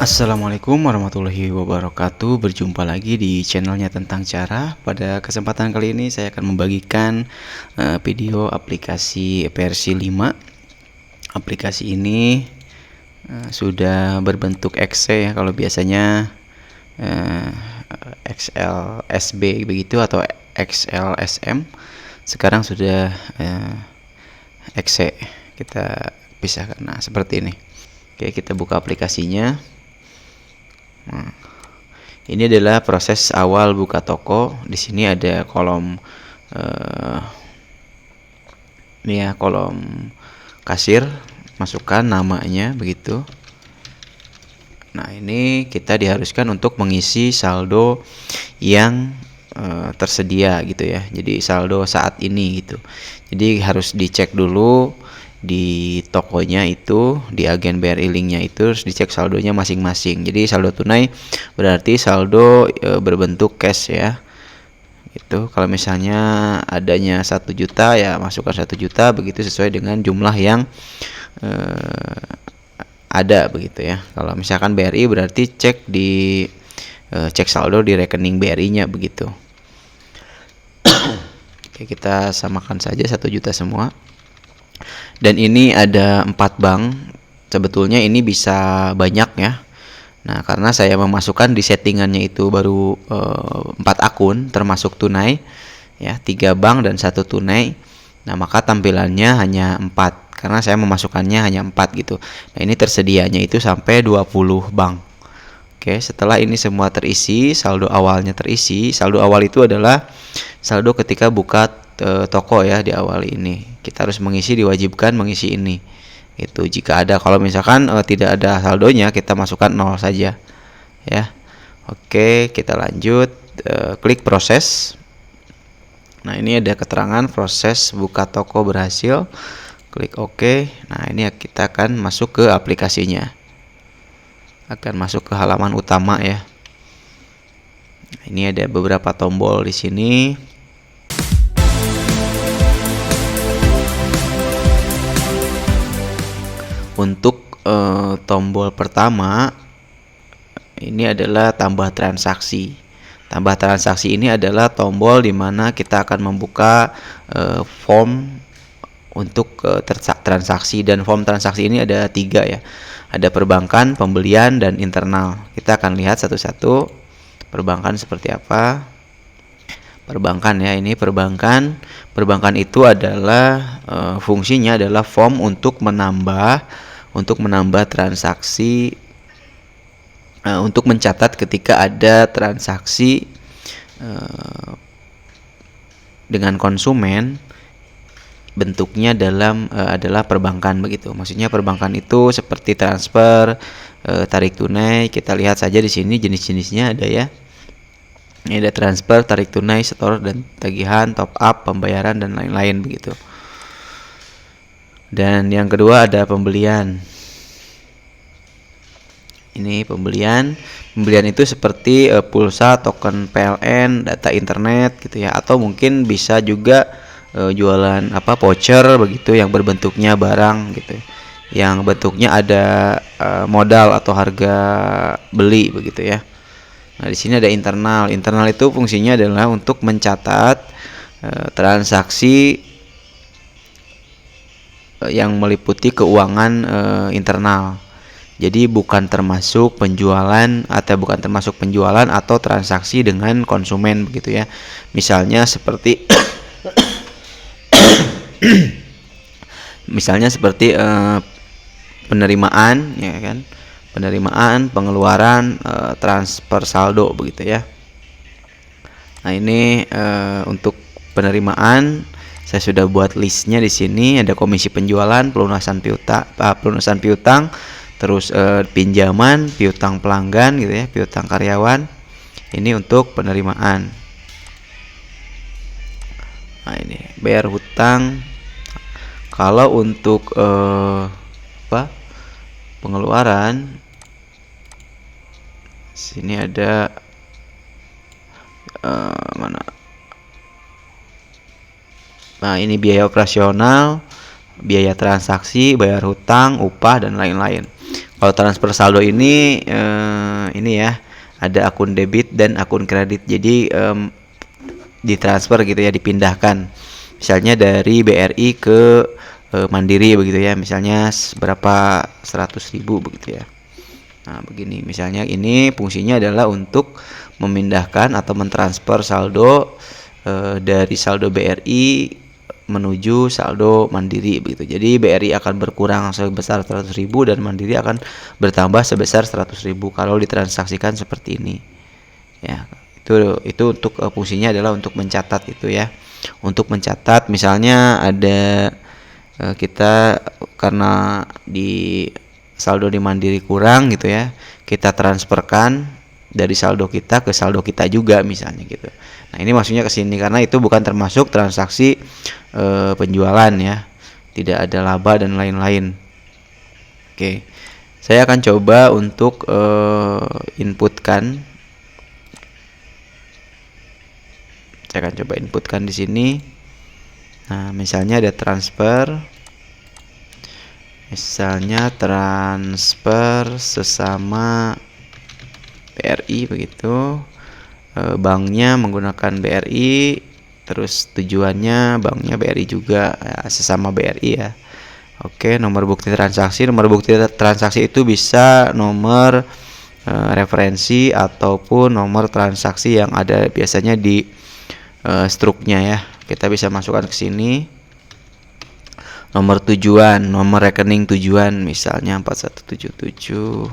Assalamualaikum warahmatullahi wabarakatuh. Berjumpa lagi di channelnya Tentang Cara. Pada kesempatan kali ini saya akan membagikan video aplikasi versi 5. Aplikasi ini sudah berbentuk exe ya. Kalau biasanya XLSB begitu atau XLSM, sekarang sudah exe. Kita pisahkan. Nah, seperti ini. Oke, kita buka aplikasinya. Nah, ini adalah proses awal buka toko. Di sini ada kolom ini ya, kolom kasir, masukkan namanya begitu. Nah, ini kita diharuskan untuk mengisi saldo yang tersedia gitu ya. Jadi saldo saat ini gitu. Jadi harus dicek dulu di tokonya itu, di agen BRI linknya itu harus dicek saldonya masing-masing. Jadi saldo tunai berarti saldo berbentuk cash ya. Itu kalau misalnya adanya 1 juta ya masukkan 1 juta begitu sesuai dengan jumlah yang ada begitu ya. Kalau misalkan BRI berarti cek di cek saldo di rekening BRI-nya begitu. Oke, kita samakan saja 1 juta semua. Dan ini ada 4 bank. Sebetulnya ini bisa banyak ya. Nah, karena saya memasukkan di settingannya itu baru 4 akun termasuk tunai ya, 3 bank dan 1 tunai. Nah, maka tampilannya hanya 4 karena saya memasukkannya hanya 4 gitu. Nah, ini tersedianya itu sampai 20 bank. Oke, setelah ini semua terisi, saldo awalnya terisi. Saldo awal itu adalah saldo ketika buka toko ya, di awal ini. Kita harus diwajibkan mengisi ini. Itu jika ada, kalau misalkan tidak ada saldonya, kita masukkan 0 saja ya. Oke, kita lanjut, klik proses. Nah, ini ada keterangan proses buka toko berhasil. Klik OK. Nah, ini kita akan masuk ke aplikasinya. Akan masuk ke halaman utama ya. Ini ada beberapa tombol di sini. Untuk tombol pertama ini adalah tambah transaksi. Tambah transaksi ini adalah tombol di mana kita akan membuka form untuk transaksi, dan form transaksi ini ada 3 ya. Ada perbankan, pembelian, dan internal. Kita akan lihat satu-satu. Perbankan seperti apa? Perbankan ya, ini perbankan. Perbankan itu adalah fungsinya adalah form untuk menambah transaksi, untuk mencatat ketika ada transaksi dengan konsumen, bentuknya adalah perbankan begitu. Maksudnya perbankan itu seperti transfer, tarik tunai. Kita lihat saja di sini jenis-jenisnya ada ya. Ini ada transfer, tarik tunai, setor dan tagihan, top up, pembayaran dan lain-lain begitu. Dan yang kedua ada pembelian. Ini pembelian. Pembelian itu seperti pulsa, token PLN, data internet gitu ya, atau mungkin bisa juga jualan voucher begitu yang berbentuknya barang gitu. Yang bentuknya ada modal atau harga beli begitu ya. Nah, di sini ada internal. Internal itu fungsinya adalah untuk mencatat transaksi yang meliputi keuangan internal. Jadi bukan termasuk penjualan atau transaksi dengan konsumen begitu ya. Misalnya seperti penerimaan ya kan. Penerimaan, pengeluaran, transfer saldo begitu ya. Nah, ini untuk penerimaan saya sudah buat listnya di sini. Ada komisi penjualan, pelunasan piutang, terus pinjaman, piutang pelanggan gitu ya, piutang karyawan. Ini untuk penerimaan. Nah, ini bayar hutang. Kalau untuk pengeluaran, sini ada mana? Nah, ini biaya operasional, biaya transaksi, bayar hutang, upah dan lain-lain. Kalau transfer saldo ini ya, ada akun debit dan akun kredit. Jadi ditransfer gitu ya, dipindahkan. Misalnya dari BRI ke Mandiri begitu ya. Misalnya berapa 100.000 begitu ya. Nah, begini. Misalnya ini fungsinya adalah untuk memindahkan atau mentransfer saldo dari saldo BRI menuju saldo Mandiri begitu. Jadi BRI akan berkurang sebesar 100.000 dan Mandiri akan bertambah sebesar 100.000 kalau ditransaksikan seperti ini. Ya, itu untuk fungsinya adalah untuk mencatat itu ya. Untuk mencatat misalnya ada kita karena di saldo di Mandiri kurang gitu ya, kita transferkan dari saldo kita ke saldo kita juga misalnya gitu. Nah, ini maksudnya ke sini karena itu bukan termasuk transaksi penjualan ya. Tidak ada laba dan lain-lain. Oke. Saya akan coba untuk inputkan. Saya akan coba inputkan di sini. Nah, misalnya ada transfer. Misalnya transfer sesama BRI begitu. Banknya menggunakan BRI, terus tujuannya banknya BRI juga ya, sesama BRI ya. Oke, nomor bukti transaksi. Nomor bukti transaksi itu bisa nomor referensi ataupun nomor transaksi yang ada biasanya di struknya ya. Kita bisa masukkan ke sini. Nomor tujuan, nomor rekening tujuan misalnya 4177.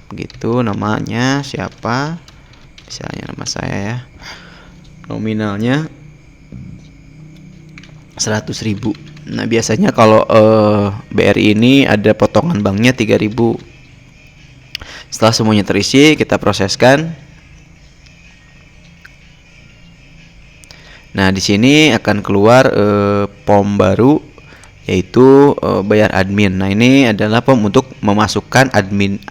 Begitu namanya siapa? Misalnya nama saya ya. Nominalnya 100.000. Nah, biasanya kalau BRI ini ada potongan banknya 3.000. Setelah semuanya terisi, kita proseskan. Nah, di sini akan keluar form baru yaitu bayar admin. Nah, ini adalah form untuk memasukkan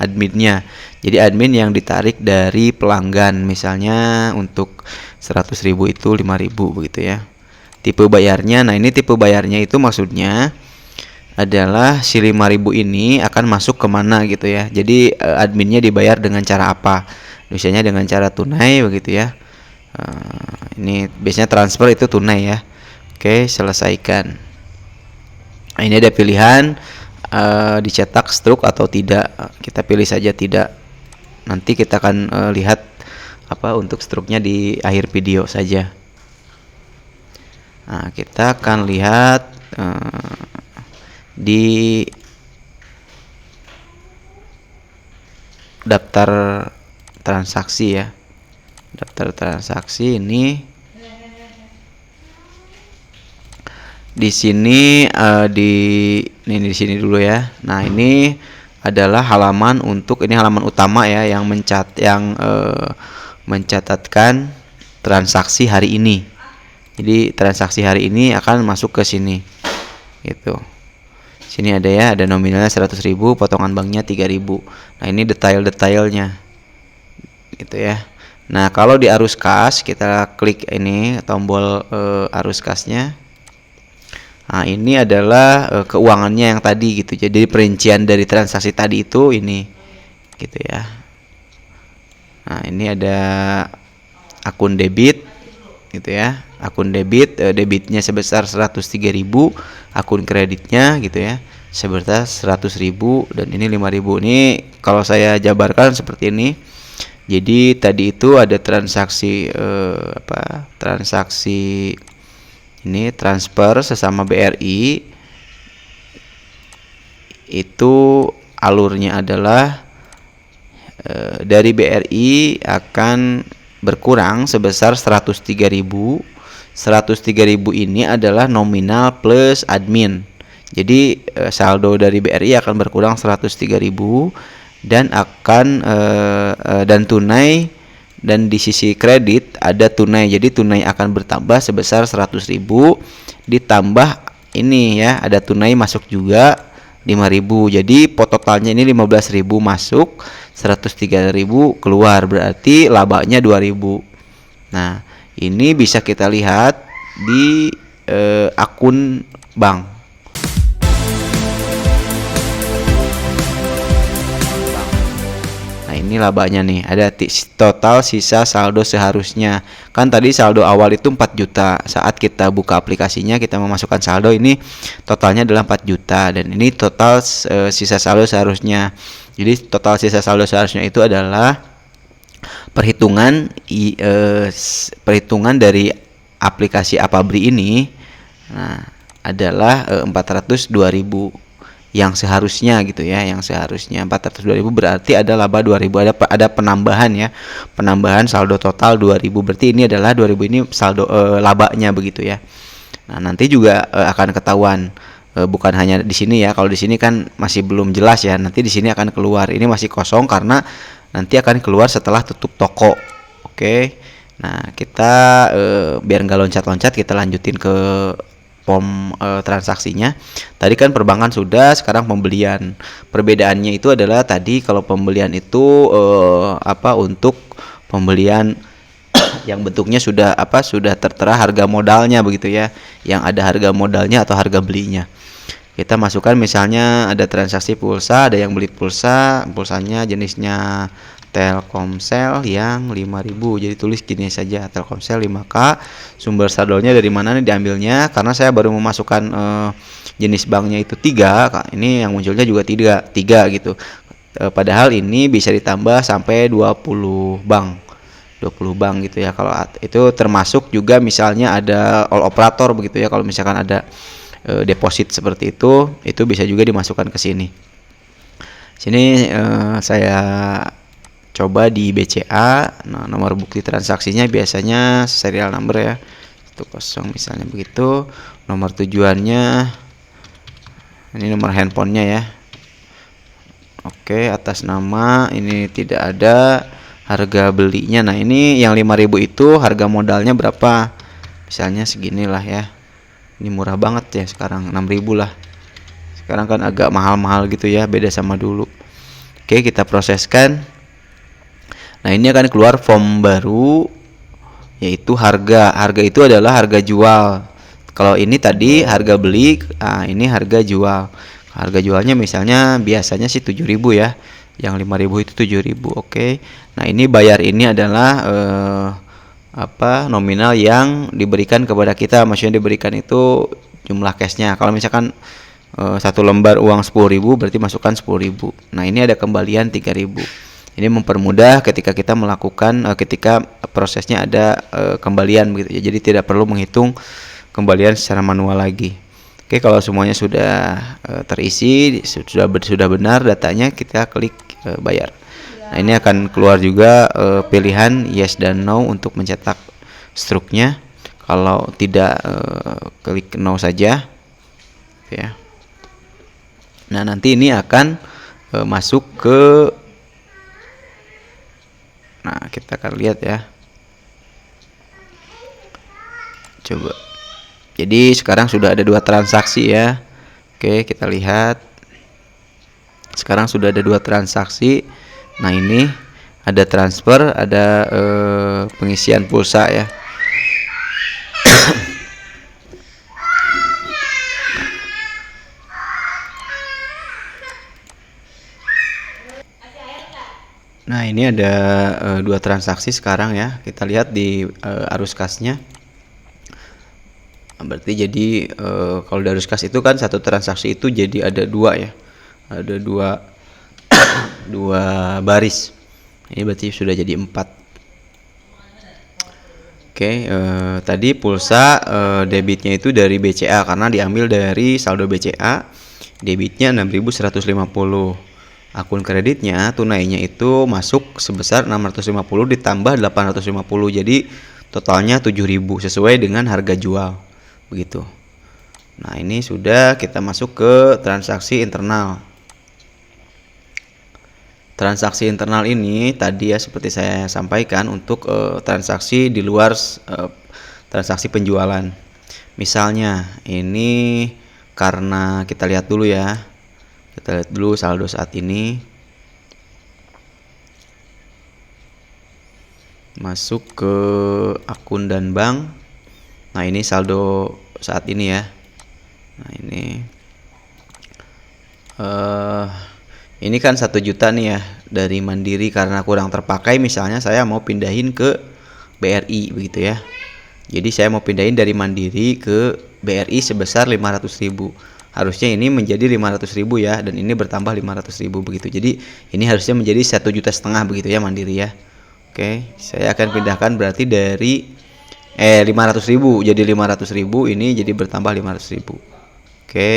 adminnya. Jadi admin yang ditarik dari pelanggan, misalnya untuk 100.000 itu 5.000 begitu ya. Tipe bayarnya, nah ini tipe bayarnya itu maksudnya adalah si 5.000 ini akan masuk kemana gitu ya. Jadi adminnya dibayar dengan cara apa? Misalnya dengan cara tunai begitu ya. Ini biasanya transfer itu tunai ya. Oke, selesaikan. Nah, ini ada pilihan dicetak struk atau tidak. Kita pilih saja tidak. Nanti kita akan lihat apa untuk struknya di akhir video saja. Nah, kita akan lihat di daftar transaksi ya. Daftar transaksi ini di sini di sini dulu ya. Nah, ini adalah halaman untuk ini halaman utama ya yang mencatatkan transaksi hari ini. Jadi transaksi hari ini akan masuk ke sini. Gitu. Sini ada ya, ada nominalnya 100.000, potongan banknya 3.000. Nah, ini detail-detailnya. Gitu ya. Nah, kalau di arus kas kita klik ini tombol arus kasnya. Nah, ini adalah keuangannya yang tadi gitu. Jadi perincian dari transaksi tadi itu ini gitu ya. Nah, ini ada akun debit gitu ya. Akun debit, debitnya sebesar 103.000, akun kreditnya gitu ya sebesar 100.000 dan ini 5.000. Ini kalau saya jabarkan seperti ini. Jadi tadi itu ada transaksi transaksi ini transfer sesama BRI itu alurnya adalah dari BRI akan berkurang sebesar 103.000. 103.000 ini adalah nominal plus admin. Jadi saldo dari BRI akan berkurang 103.000 dan akan dan tunai. Dan di sisi kredit ada tunai. Jadi tunai akan bertambah sebesar 100.000 ditambah ini ya, ada tunai masuk juga 5.000. Jadi totalnya ini 15.000 masuk, 103.000 keluar. Berarti labanya 2.000. Nah, ini bisa kita lihat di akun bank. ini labanya nih. Ada total sisa saldo seharusnya. Kan tadi saldo awal itu 4 juta. Saat kita buka aplikasinya, kita memasukkan saldo, ini totalnya adalah 4 juta. Dan ini total sisa saldo seharusnya. Jadi total sisa saldo seharusnya itu adalah perhitungan dari aplikasi Apabri ini. Nah, adalah 402.000 yang seharusnya gitu ya, yang seharusnya 402.000, berarti ada laba 2.000, ada penambahan ya, penambahan saldo total 2.000, berarti ini adalah 2.000 ini saldo labanya begitu ya. Nah, nanti juga akan ketahuan, bukan hanya di sini ya, kalau di sini kan masih belum jelas ya, nanti di sini akan keluar, ini masih kosong karena nanti akan keluar setelah tutup toko. Oke. Nah, kita biar nggak loncat-loncat, kita lanjutin ke form transaksinya. Tadi kan perbankan sudah, sekarang pembelian. Perbedaannya itu adalah tadi kalau pembelian itu untuk pembelian yang bentuknya sudah tertera harga modalnya begitu ya, yang ada harga modalnya atau harga belinya. Kita masukkan misalnya ada transaksi pulsa, ada yang beli pulsanya jenisnya Telkomsel yang 5.000. Jadi tulis gini saja, Telkomsel 5K. Sumber saldonya dari mana nih diambilnya? Karena saya baru memasukkan jenis banknya itu 3. Ini yang munculnya juga 3 gitu. Padahal ini bisa ditambah sampai 20 bank. 20 bank gitu ya. Kalau itu termasuk juga misalnya ada all operator begitu ya. Kalau misalkan ada deposit seperti itu bisa juga dimasukkan ke sini. Sini saya coba di BCA. Nah, nomor bukti transaksinya biasanya serial number ya, 10 misalnya begitu. Nomor tujuannya ini nomor handphonenya ya. Oke, atas nama ini tidak ada. Harga belinya, nah ini yang 5.000 itu harga modalnya berapa, misalnya seginilah ya. Ini murah banget ya sekarang, 6.000 lah. Sekarang kan agak mahal-mahal gitu ya, beda sama dulu. Oke, kita proseskan. Nah, ini akan keluar form baru, yaitu harga. Harga itu adalah harga jual. Kalau ini tadi harga beli, ini harga jual. Harga jualnya misalnya biasanya sih 7.000 ya. Yang 5.000 itu 7.000. Oke. Nah, ini bayar ini adalah nominal yang diberikan kepada kita. Maksudnya diberikan itu jumlah cashnya. Kalau misalkan satu lembar uang 10.000 berarti masukkan 10.000. Nah, ini ada kembalian 3.000. Ini mempermudah ketika kita melakukan ketika prosesnya ada kembalian begitu ya. Jadi tidak perlu menghitung kembalian secara manual lagi. Oke, kalau semuanya sudah terisi, sudah benar datanya, kita klik bayar. Nah, ini akan keluar juga pilihan yes dan no untuk mencetak struknya. Kalau tidak, klik no saja. Oke ya. Nah, nanti ini akan masuk ke, nah kita akan lihat ya. Coba. Jadi sekarang sudah ada 2 transaksi ya. Oke, kita lihat. Sekarang sudah ada 2 transaksi. Nah, ini ada transfer, ada pengisian pulsa ya. Nah, ini ada 2 transaksi sekarang ya. Kita lihat di arus kasnya. Berarti jadi kalau di arus kas itu kan satu transaksi itu jadi ada 2 ya. Ada 2 baris. Ini berarti sudah jadi 4. Oke, tadi pulsa debitnya itu dari BCA karena diambil dari saldo BCA. Debitnya 6.150. Akun kreditnya tunainya itu masuk sebesar 650 ditambah 850. Jadi totalnya 7.000 sesuai dengan harga jual. Begitu. Nah, ini sudah kita masuk ke transaksi internal. Transaksi internal ini tadi ya seperti saya sampaikan untuk transaksi di luar transaksi penjualan. Misalnya ini karena kita lihat dulu ya. Kita lihat dulu saldo saat ini. Masuk ke akun dan bank. Nah, ini saldo saat ini ya. Nah, ini kan 1 juta nih ya. dari Mandiri karena kurang terpakai, misalnya saya mau pindahin ke BRI begitu ya. Jadi saya mau pindahin dari Mandiri ke BRI sebesar 500.000. Harusnya ini menjadi 500.000 ya, dan ini bertambah 500.000 begitu. Jadi ini harusnya menjadi 1,5 juta begitu ya Mandiri ya. Oke, saya akan pindahkan berarti dari 500.000 jadi 500.000, ini jadi bertambah 500.000. Oke.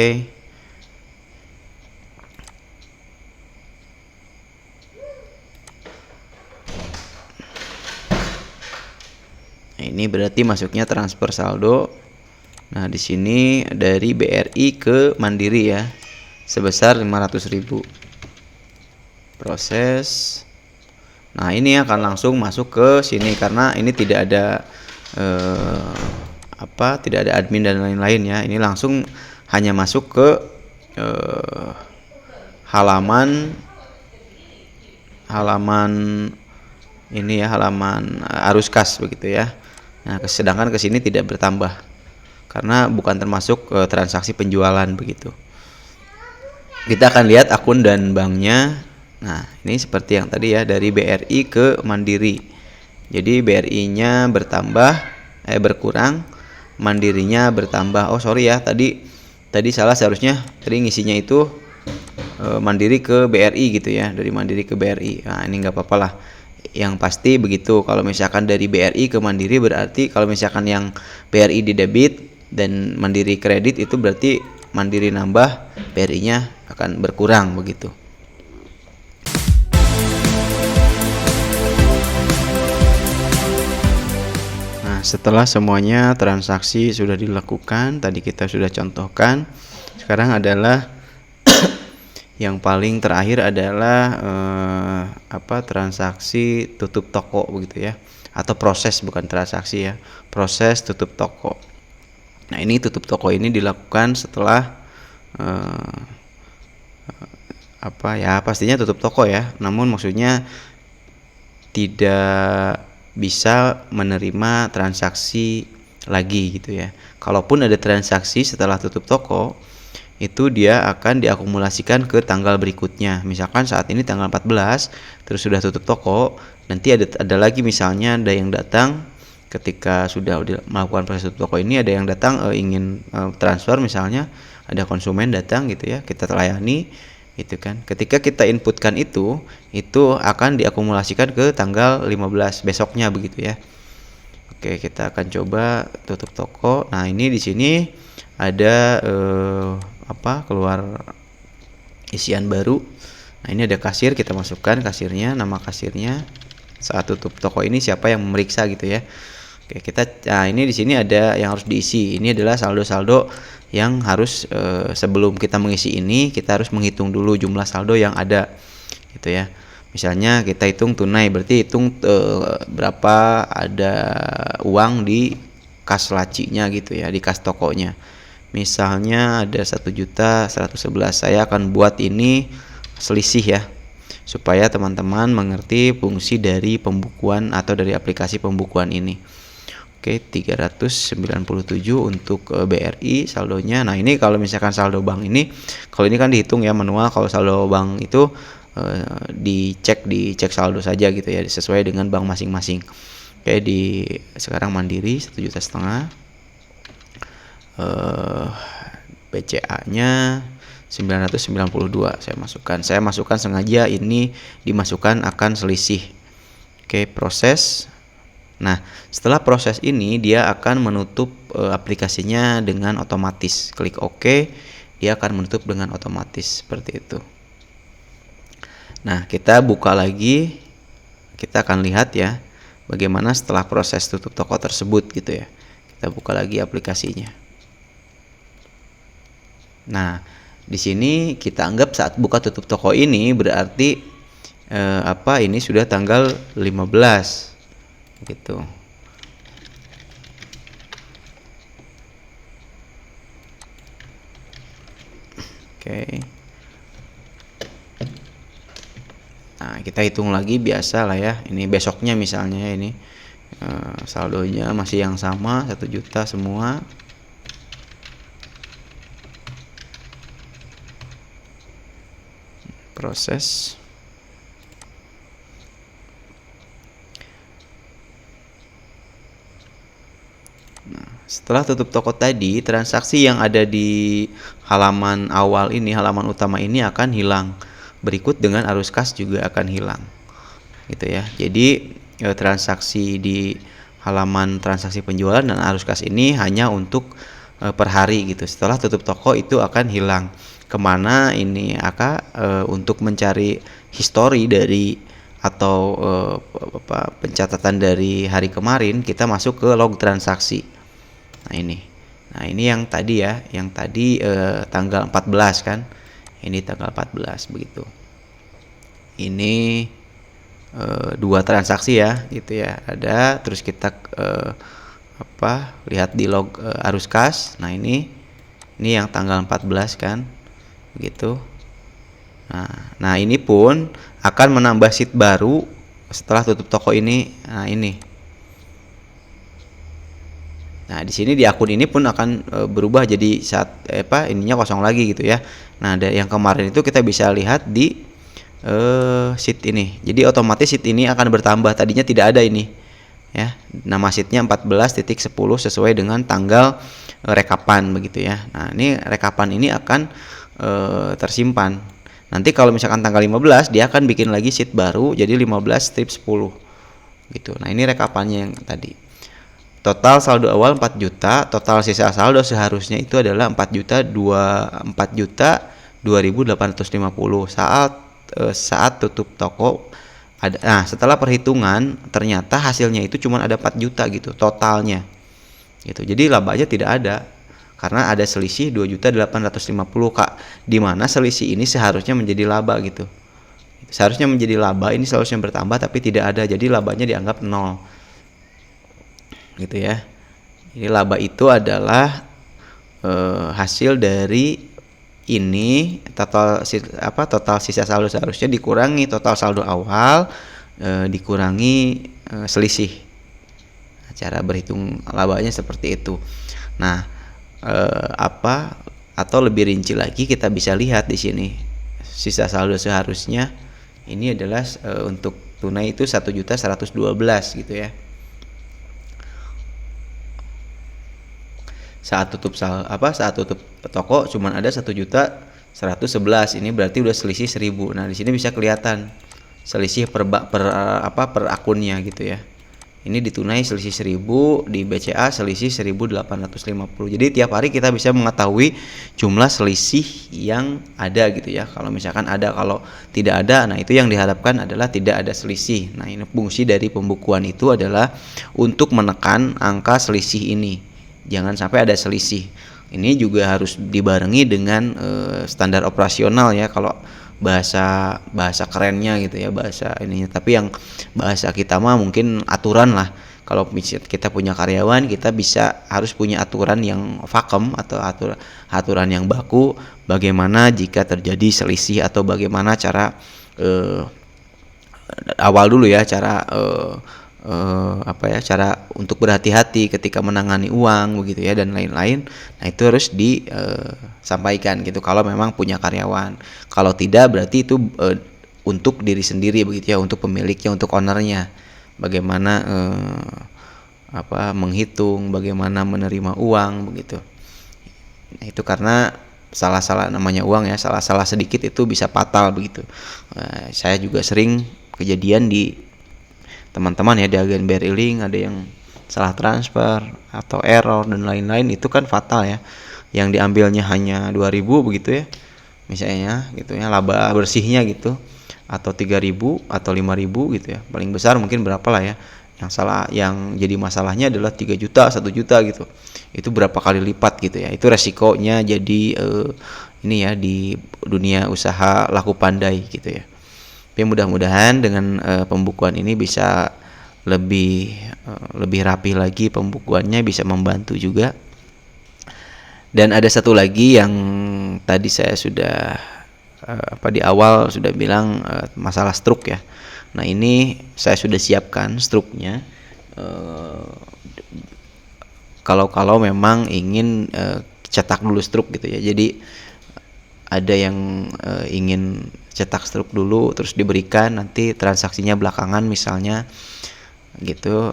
Nah, ini berarti masuknya transfer saldo. Nah, di sini dari BRI ke Mandiri ya, sebesar 500.000. Proses. Nah, ini akan langsung masuk ke sini karena ini tidak ada tidak ada admin dan lain-lain ya. Ini langsung hanya masuk ke halaman ini ya, halaman arus kas begitu ya. Nah, sedangkan ke sini tidak bertambah karena bukan termasuk transaksi penjualan begitu. Kita akan lihat akun dan banknya. Nah, ini seperti yang tadi ya, dari BRI ke Mandiri. Jadi BRI-nya berkurang, Mandirinya bertambah. Oh, sorry ya, tadi salah, seharusnya tadi ngisinya itu Mandiri ke BRI gitu ya, dari Mandiri ke BRI. Nah, ini nggak apa-apa lah. Yang pasti begitu, kalau misalkan dari BRI ke Mandiri berarti kalau misalkan yang BRI di debit dan Mandiri kredit, itu berarti Mandiri nambah, BRI-nya akan berkurang begitu. Nah, setelah semuanya transaksi sudah dilakukan, tadi kita sudah contohkan. Sekarang adalah yang paling terakhir adalah transaksi tutup toko begitu ya, atau proses, bukan transaksi ya, proses tutup toko. Nah, ini tutup toko ini dilakukan setelah pastinya tutup toko ya, namun maksudnya tidak bisa menerima transaksi lagi gitu ya. Kalaupun ada transaksi setelah tutup toko, itu dia akan diakumulasikan ke tanggal berikutnya. Misalkan saat ini tanggal 14 terus sudah tutup toko, nanti ada lagi, misalnya ada yang datang ketika sudah melakukan proses tutup toko ini, ada yang datang ingin transfer, misalnya ada konsumen datang gitu ya, kita layani gitu kan. Ketika kita inputkan itu akan diakumulasikan ke tanggal 15 besoknya begitu ya. Oke, kita akan coba tutup toko. Nah, ini di sini ada keluar isian baru. Nah, ini ada kasir, kita masukkan kasirnya, nama kasirnya. Saat tutup toko ini siapa yang memeriksa gitu ya. Oke, ini di sini ada yang harus diisi. Ini adalah saldo-saldo yang harus sebelum kita mengisi ini, kita harus menghitung dulu jumlah saldo yang ada gitu ya. Misalnya kita hitung tunai, berarti hitung berapa ada uang di kas lacinya gitu ya, di kas tokonya. Misalnya ada 1.111.000. Saya akan buat ini selisih ya, supaya teman-teman mengerti fungsi dari pembukuan atau dari aplikasi pembukuan ini. Oke, 397 untuk BRI saldonya. Nah, ini kalau misalkan saldo bank ini, kalau ini kan dihitung ya manual. Kalau saldo bank itu dicek saldo saja gitu ya, sesuai dengan bank masing-masing. Oke, sekarang Mandiri 1,5 juta. BCA-nya 992 saya masukkan sengaja, ini dimasukkan akan selisih. Oke, proses. Nah, setelah proses ini dia akan menutup aplikasinya dengan otomatis. Klik OK, dia akan menutup dengan otomatis seperti itu. Nah, kita buka lagi, kita akan lihat ya bagaimana setelah proses tutup toko tersebut gitu ya. Kita buka lagi aplikasinya. Nah, di sini kita anggap saat buka tutup toko ini berarti ini sudah tanggal 15 gitu. Oke. Nah, kita hitung lagi biasa lah ya. Ini besoknya misalnya ya, ini saldonya masih yang sama, 1 juta semua. Proses. setelah tutup toko tadi, transaksi yang ada di halaman awal ini, halaman utama ini akan hilang. Berikut dengan arus kas juga akan hilang. Gitu ya. Jadi transaksi di halaman transaksi penjualan dan arus kas ini hanya untuk per hari gitu. Setelah tutup toko itu akan hilang. Kemana ini akan untuk mencari histori dari atau pencatatan dari hari kemarin, kita masuk ke log transaksi. Nah ini yang tadi ya, yang tadi tanggal 14 kan. Ini tanggal 14 begitu. Ini dua transaksi ya, gitu ya. Ada, terus kita lihat di log arus kas. Nah ini yang tanggal 14 kan, begitu. Nah ini pun akan menambah sheet baru setelah tutup toko ini. Nah ini. Nah di sini di akun ini pun akan berubah jadi ininya kosong lagi gitu ya. Nah dari yang kemarin itu kita bisa lihat di sheet ini. Jadi otomatis sheet ini akan bertambah. Tadinya tidak ada ini ya. Nama sheetnya 14.10 sesuai dengan tanggal rekapan begitu ya. Nah ini rekapan ini akan tersimpan. Nanti kalau misalkan tanggal 15 dia akan bikin lagi sheet baru jadi 15/10 gitu. Nah ini rekapannya yang tadi. Total saldo awal 4 juta, total sisa saldo seharusnya itu adalah 4.250.000 saat tutup toko. Nah, setelah perhitungan ternyata hasilnya itu cuma ada 4 juta gitu totalnya. Gitu. Jadi labanya tidak ada karena ada selisih 2.850 Kak. Di mana selisih ini seharusnya menjadi laba gitu. Seharusnya menjadi laba, ini seharusnya bertambah tapi tidak ada. Jadi labanya dianggap 0. Gitu ya. Jadi laba itu adalah hasil dari ini total sisa saldo seharusnya dikurangi total saldo awal dikurangi selisih. Nah, cara berhitung labanya seperti itu. Nah, atau lebih rinci lagi kita bisa lihat di sini sisa saldo seharusnya ini adalah untuk tunai itu 1.112 gitu ya. Saat tutup toko cuman ada 1.111. Ini berarti udah selisih 1.000. Nah, di sini bisa kelihatan selisih per akunnya gitu ya. Ini ditunai selisih 1.000, di BCA selisih 1.850. Jadi tiap hari kita bisa mengetahui jumlah selisih yang ada gitu ya. Kalau misalkan ada, kalau tidak ada, nah itu yang diharapkan adalah tidak ada selisih. Nah, ini fungsi dari pembukuan itu adalah untuk menekan angka selisih ini. Jangan sampai ada selisih. Ini juga harus dibarengi dengan standar operasional ya, kalau bahasa kerennya gitu ya, bahasa ininya. Tapi yang bahasa kita mah mungkin aturan lah. Kalau kita punya karyawan, kita harus punya aturan yang vakum atau aturan yang baku. Bagaimana jika terjadi selisih, atau bagaimana cara awal dulu ya, cara cara untuk berhati-hati ketika menangani uang begitu ya, dan lain-lain. Nah itu harus disampaikan gitu kalau memang punya karyawan. Kalau tidak berarti itu untuk diri sendiri begitu ya, untuk pemiliknya, untuk ownernya. Bagaimana menghitung, bagaimana menerima uang begitu. Nah itu karena salah namanya uang ya, salah sedikit itu bisa fatal begitu. Saya juga sering kejadian di teman-teman ya, di agen BRI Link ada yang salah transfer atau error dan lain-lain, itu kan fatal ya. Yang diambilnya hanya 2.000 begitu ya misalnya gitu ya, laba bersihnya gitu, atau 3.000 atau 5.000 gitu ya, paling besar mungkin berapa lah ya. Yang jadi masalahnya adalah 3 juta, 1 juta gitu. Itu berapa kali lipat gitu ya. Itu resikonya jadi ini ya, di dunia usaha laku pandai gitu ya. Tapi mudah-mudahan dengan pembukuan ini bisa lebih rapi lagi pembukuannya, bisa membantu juga. Dan ada satu lagi yang tadi saya sudah di awal sudah bilang, masalah struk ya. Nah ini saya sudah siapkan struknya. Kalau memang ingin cetak dulu struk gitu ya. Jadi ada yang ingin cetak struk dulu terus diberikan, nanti transaksinya belakangan misalnya. gitu,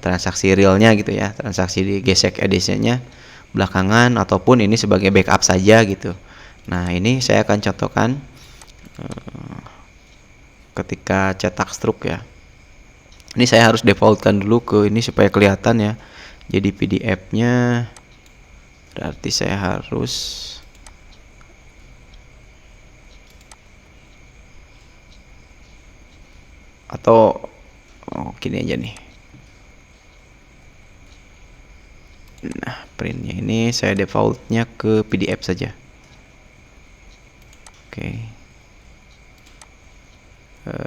transaksi realnya gitu ya, transaksi di gesek EDC-nya belakangan ataupun ini sebagai backup saja gitu. Nah, ini saya akan contohkan ketika cetak struk ya. Ini saya harus defaultkan dulu ke ini supaya kelihatan ya. Jadi PDF-nya berarti saya harus atau gini aja nih. Nah, printnya ini saya defaultnya ke PDF saja. Oke.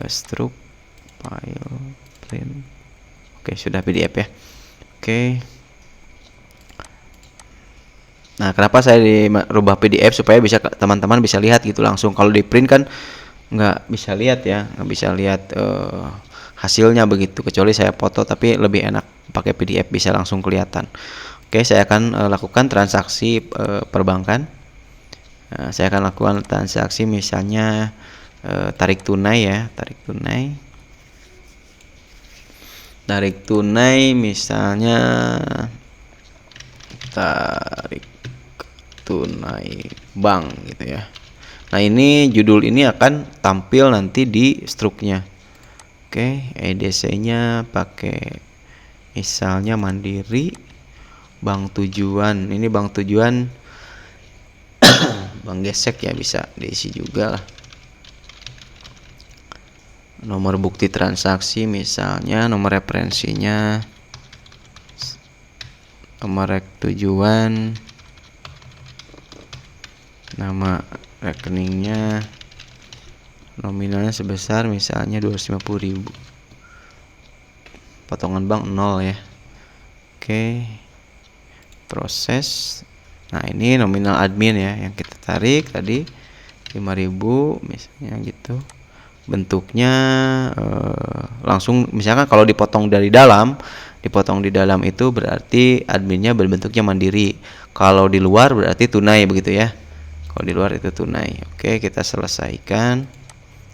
Struk file print. Oke, sudah PDF ya. Oke. Nah, kenapa saya dirubah PDF supaya bisa teman-teman bisa lihat gitu langsung. Kalau di print kan nggak bisa lihat ya, nggak bisa lihat hasilnya begitu. Kecuali saya foto, tapi lebih enak pakai PDF bisa langsung kelihatan. Oke, saya akan lakukan transaksi perbankan. Saya akan lakukan transaksi misalnya tarik tunai ya, tarik tunai misalnya tarik tunai bank gitu ya. Nah, ini judul ini akan tampil nanti di struknya. Oke, EDC-nya pakai misalnya Mandiri, bank tujuan. Ini bank tujuan bank gesek ya, bisa diisi juga lah. Nomor bukti transaksi misalnya, nomor referensinya, nomor tujuan, nama rekeningnya, nominalnya sebesar misalnya 250.000, potongan bank 0 ya. Oke, proses. Nah, ini nominal admin ya yang kita tarik tadi 5.000 misalnya gitu. Bentuknya langsung misalkan kalau dipotong di dalam itu berarti adminnya berbentuknya Mandiri. Kalau di luar berarti tunai begitu ya. Kalau di luar itu tunai. Oke, kita selesaikan.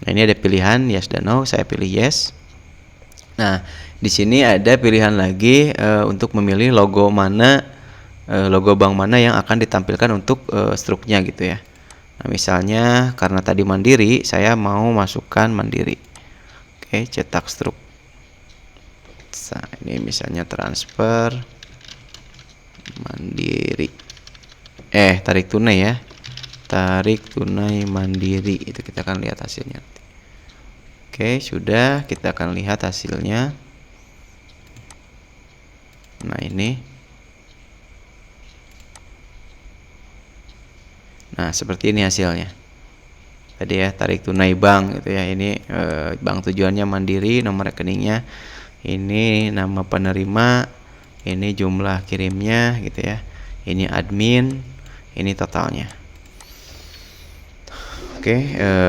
Nah, ini ada pilihan yes dan no. Saya pilih yes. Nah, di sini ada pilihan lagi untuk memilih logo mana, logo bank mana yang akan ditampilkan untuk struknya gitu ya. Nah, misalnya karena tadi Mandiri, saya mau masukkan Mandiri. Oke, cetak struk. Nah, ini misalnya transfer Mandiri. Tarik tunai ya. Tarik tunai Mandiri. Itu kita akan lihat hasilnya. Oke, sudah, kita akan lihat hasilnya. Nah, ini. Nah, seperti ini hasilnya. Tadi ya, tarik tunai bank gitu ya. Ini bank tujuannya Mandiri, nomor rekeningnya. Ini nama penerima, ini jumlah kirimnya gitu ya. Ini admin, ini totalnya. Oke,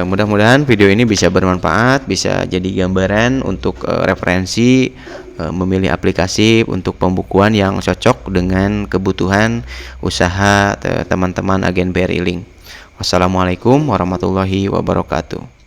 mudah-mudahan video ini bisa bermanfaat, bisa jadi gambaran untuk referensi memilih aplikasi untuk pembukuan yang cocok dengan kebutuhan usaha teman-teman agen BRI Link. Wassalamualaikum warahmatullahi wabarakatuh.